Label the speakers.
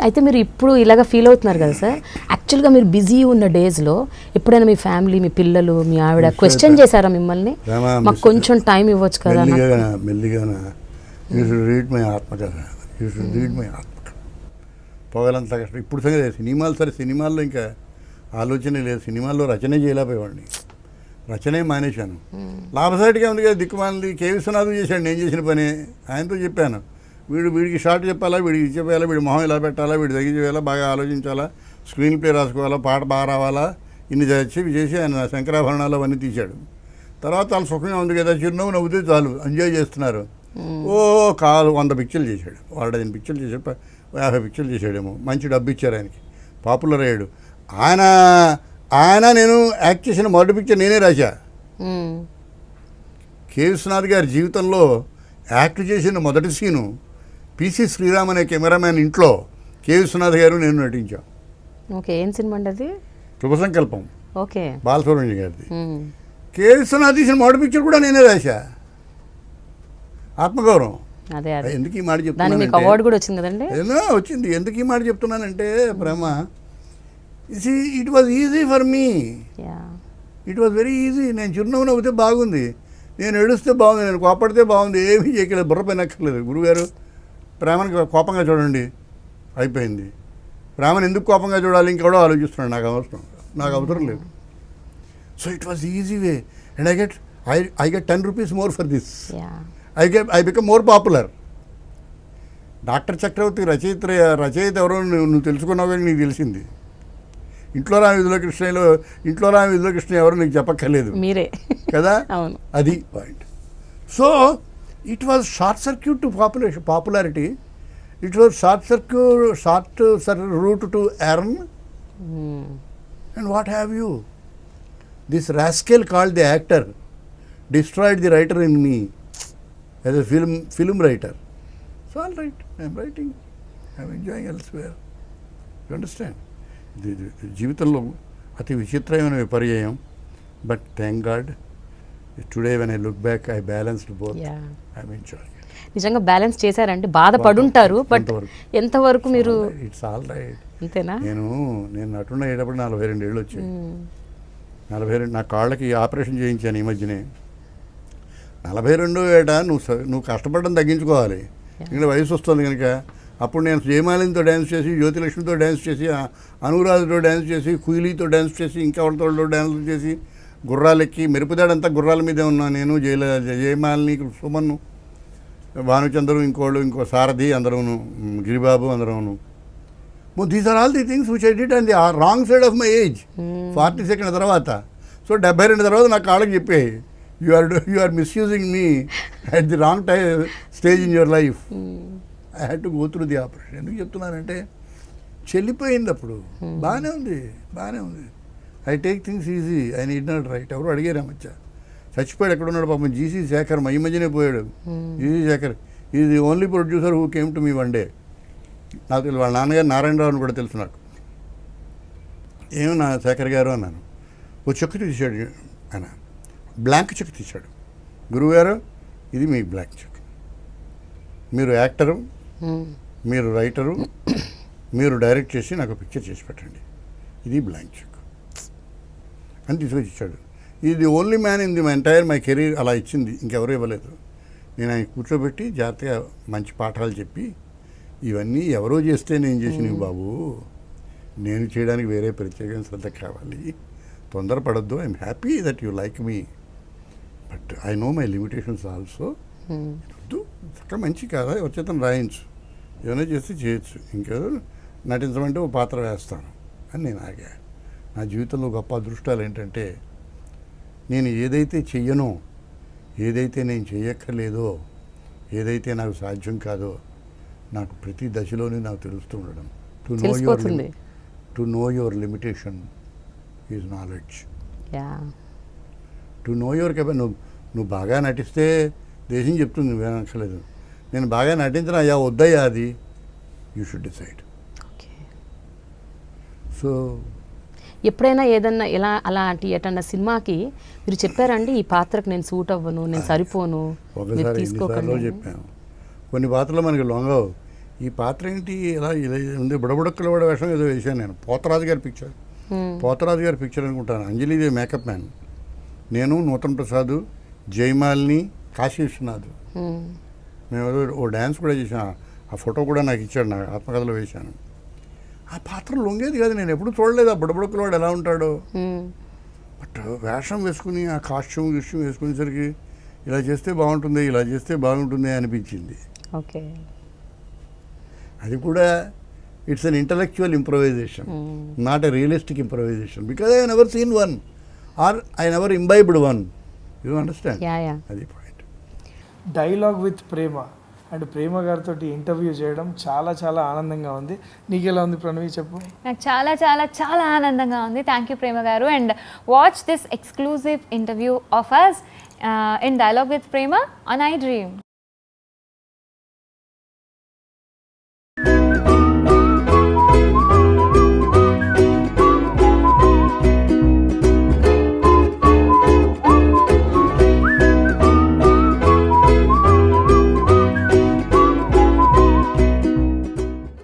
Speaker 1: అయితే మీరు ఇప్పుడు ఇలాగ ఫీల్ అవుతున్నారు కదా సార్, యాక్చువల్గా మీరు బిజీ ఉన్న డేస్లో ఎప్పుడైనా మీ ఫ్యామిలీ, మీ పిల్లలు, మీ ఆవిడ క్వశ్చన్ చేశారా మిమ్మల్ని, మాకు కొంచెం టైం ఇవ్వచ్చు కదా?
Speaker 2: మెల్లిగా యూ షుడ్ రీడ్ మై ఆత్మకథ, యూ షుడ్ రీడ్ మై ఆత్మకథ. పొగలంతా కష్టం. ఇప్పుడు సంగతి సినిమాలు, సరే సినిమాల్లో ఇంకా ఆలోచనే లేదు, సినిమాల్లో రచనే చేయలేకపోయేవాడిని, రచనే మానేశాను. లాభసాటిగా ఉంది కదా దిక్కుమాలి. కే విశ్వనాథం చేశాడు నేను చేసిన పని, ఆయనతో చెప్పాను వీడికి షార్ట్ చెప్పాలా, వీడికి చెప్పాలా, వీడి మొహం ఇలా పెట్టాలా, వీడి దగ్గర చేయాలా, బాగా ఆలోచించాలా, స్క్రీన్ ప్లే రాసుకోవాలా, పాట బాగా రావాలా, ఇన్ని చేసి ఆయన శంకరాభరణాలు అవన్నీ తీశాడు. తర్వాత వాళ్ళు సుఖంగా ఉంది కదా, చిరునవ్వు నవ్వుతే చాలు, ఎంజాయ్ చేస్తున్నారు. ఓ 100 పిక్చర్లు చేశాడు, 15 పిక్చర్లు చేశాడు, 50 పిక్చర్లు చేశాడేమో. మంచి డబ్బు ఇచ్చారు ఆయనకి, పాపులర్ అయ్యాడు. ఆయన నేను యాక్ట్ చేసిన మొదటి పిక్చర్ నేనే రాశా. కె విశ్వనాథ్ గారి జీవితంలో యాక్ట్ చేసిన మొదటి సీను పిసి శ్రీరామ్ అనే కెమెరామ్యాన్ ఇంట్లో కె విశ్వనాథ్ గారు నేను నటించాం.
Speaker 1: ఓకే, ఏం సినిమా అండి అది?
Speaker 2: శుభ సంకల్పం.
Speaker 1: ఓకే,
Speaker 2: బాలసుబ్రహ్మణ్యం గారిది. కె విశ్వనాథ్ తీసిన మొదటి పిక్చర్ కూడా నేనే రాశా, ఆత్మగౌరవం.
Speaker 1: అదే
Speaker 2: ఎందుకు ఈ మాట
Speaker 1: చెప్తున్నాను, అవార్డు కూడా వచ్చింది కదండి.
Speaker 2: ఏదో వచ్చింది. ఎందుకు ఈ మాట చెప్తున్నానంటే Prema, it was easy for me, it was very easy. నేను చిరునవ్వు నవ్వుతే బాగుంది, నేను ఏడుస్తే బాగుంది, నేను కోపడితే బాగుంది, ఏమీ చేయలేదు, బుర్ర పైన అక్కర్లేదు. గురుగారు ప్రేమని కోపంగా చూడండి, అయిపోయింది. ప్రేమను ఎందుకు కోపంగా చూడాలి ఇంకెవడో ఆలోచిస్తున్నాడు, నాకు అవసరం లేదు. So it was easy way and I get 10 rupees more for this. I become more popular. Doctor Chakravarthy రచయిత ఎవరో నువ్వు తెలుసుకున్నావు కానీ నీకు తెలిసింది. ఇంట్లో రామి విధుల కృష్ణ ఎవరో నీకు చెప్పక్కర్లేదు, మీరే కదా. అవును, అది point. So it was short circuit to popularity, it was short route to earn. And what have you, this rascal called the actor destroyed the writer in me as a film writer. So all right, I am writing, I am enjoying elsewhere. You understand? జీవితంలో అతి విచిత్రమైన విపర్యయం. But thank God today when I look back I balanced both. I am enjoying.
Speaker 1: నిజంగా balance చేశారంటే బాధపడుంటారు, but ఎంతవరకు మీరు?
Speaker 2: It's all right.
Speaker 1: అంతేనా?
Speaker 2: నేను నటున్న అయ్యేటప్పుడు 42 ఏళ్ళు వచ్చాయి. 42 నా కాళ్ళకి ఆపరేషన్ చేయించాను ఈ మధ్యనే. 42 ఏట నువ్వు కష్టపడడం తగ్గించుకోవాలి, ఇక్కడ వయసు వస్తుంది కనుక. అప్పుడు నేను జయమాలినితో డ్యాన్స్ చేసి, జ్యోతిలక్ష్మితో డ్యాన్స్ చేసి, అనురాధతో డ్యాన్స్ చేసి, కుయిలీతో డ్యాన్స్ చేసి, ఇంకా వాళ్ళతో డ్యాన్స్ చేసి, గుర్రాలెక్కి, మెరుపుదాడంతా గుర్రాల మీదే ఉన్నా నేను. జయమాలిని, సుమన్, భానుచంద్రు, ఇంకో సారథి, అందరూ, గిరిబాబు, అందరూ. These are all the things which I did and the wrong side of my age. 42 తర్వాత. సో 72 తర్వాత నా కాళ్ళకి చెప్పాయి, you are misusing me at the wrong stage in your life. I had to go through the operation. ఎందుకు చెప్తున్నానంటే చెల్లిపోయింది అప్పుడు. బాగానే ఉంది. I take things easy, I need not right. ఎవరు అడిగారు ఆ మధ్య, చచ్చిపోయాడు, ఎక్కడ ఉన్నాడు పాపం, జీసీ శేఖర్, ఈ మధ్యనే పోయాడు. GC Shekhar is the only producer who came to me one day. నాకు తెలుసు, వాళ్ళ నాన్నగారు నారాయణరావు అని కూడా తెలుసు నాకు. ఏమో నా శేఖర్ గారు అన్నాను. ఓ చెక్ తీశాడు ఆయన, బ్లాంక్ చెక్ తీశాడు. గురువుగారు ఇది మీ బ్లాంక్ చెక్, మీరు యాక్టరు, మీరు రైటరు, మీరు డైరెక్ట్ చేసి నాకు పిక్చర్ చేసి పెట్టండి, ఇది బ్లాంక్ చెక్ అని తీసుకొచ్చి ఇచ్చాడు. ఇది only man in the my career అలా ఇచ్చింది, ఇంకెవరు ఇవ్వలేదు. నేను ఆయన కూర్చోబెట్టి జాగ్రత్తగా మంచి పాఠాలు చెప్పి, ఇవన్నీ ఎవరో చేస్తే నేను చేసినవి బాబు, నేను చేయడానికి వేరే ప్రత్యేకమైన శ్రద్ధ కావాలి, తొందరపడద్దు. I'm happy that you like me, but I know my limitations also. వద్దు, చక్కగా మంచి కాదా వచ్చేతను రాయించు, ఏమైనా చేస్తే చేయొచ్చు, ఇంకేదో నటించమంటే ఓ పాత్ర వేస్తాను అని నేను ఆగా. నా జీవితంలో గొప్ప అదృష్టాలు ఏంటంటే, నేను ఏదైతే చెయ్యనో, ఏదైతే నేను చేయక్కర్లేదో, ఏదైతే నాకు సాధ్యం కాదో, నాకు ప్రతి దశలోనే నాకు తెలుస్తూ ఉండడం. To know your limitation is knowledge. To know your capacity. నువ్వు బాగా నటిస్తే దేశం చెప్తుంది, నువ్వేనక్కర్లేదు. నేను బాగా నటించిన అయ్యా వద్దయ్యా, అది యూ షుడ్ డిసైడ్. సో
Speaker 1: ఎప్పుడైనా ఏదన్నా ఇలా అలాంటి ఎటన్నా సినిమాకి మీరు చెప్పారండి, ఈ పాత్రకు నేను సూట్ అవ్వను, నేను సరిపోను,
Speaker 2: ఒకసారి ఎన్నిసార్లు చెప్పాను. కొన్ని పాత్రలు మనకి లొంగవు. ఈ పాత్ర ఏంటి ఇలా ఇలా ఉంది, బుడబుడక్కల వాడ వేషం ఏదో వేశాను నేను. పోతరాజు గారి పిక్చర్, పోతరాజు గారి పిక్చర్ అనుకుంటాను. అంజలిదేవి మేకప్ మ్యాన్, నేను, నూతన్ ప్రసాద్, జయమాలిని, కాశీ విశ్వనాథ్. మేము ఏదో ఓ డ్యాన్స్ కూడా చేసాం. ఆ ఫోటో కూడా నాకు ఇచ్చాడు, నాకు ఆత్మకథలో వేశాను. ఆ పాత్ర లొంగేది కాదు, నేను ఎప్పుడు చూడలేదు ఆ బుడబుడక్కల వాడు ఎలా ఉంటాడో. బట్ వేషం వేసుకుని ఆ కాస్ట్యూమ్ వేసుకునేసరికి ఇలా చేస్తే బాగుంటుంది, ఇలా చేస్తే బాగుంటుంది అనిపించింది.
Speaker 1: ఓకే.
Speaker 2: అది కూడా it's an intellectual improvisation, not a realistic improvisation, because I never seen one or I never imbibed one. You understand? అది point.
Speaker 3: Dialogue with Prema and Prema గారితో ఇంటర్వ్యూ చేయడం చాలా చాలా ఆనందంగా ఉంది. నీకు ఎలా ఉంది ప్రణవి, చెప్పు.
Speaker 4: నాకు చాలా చాలా చాలా ఆనందంగా ఉంది. Thank you Prema garu. And watch this exclusive interview of us in dialogue with Prema on I dream.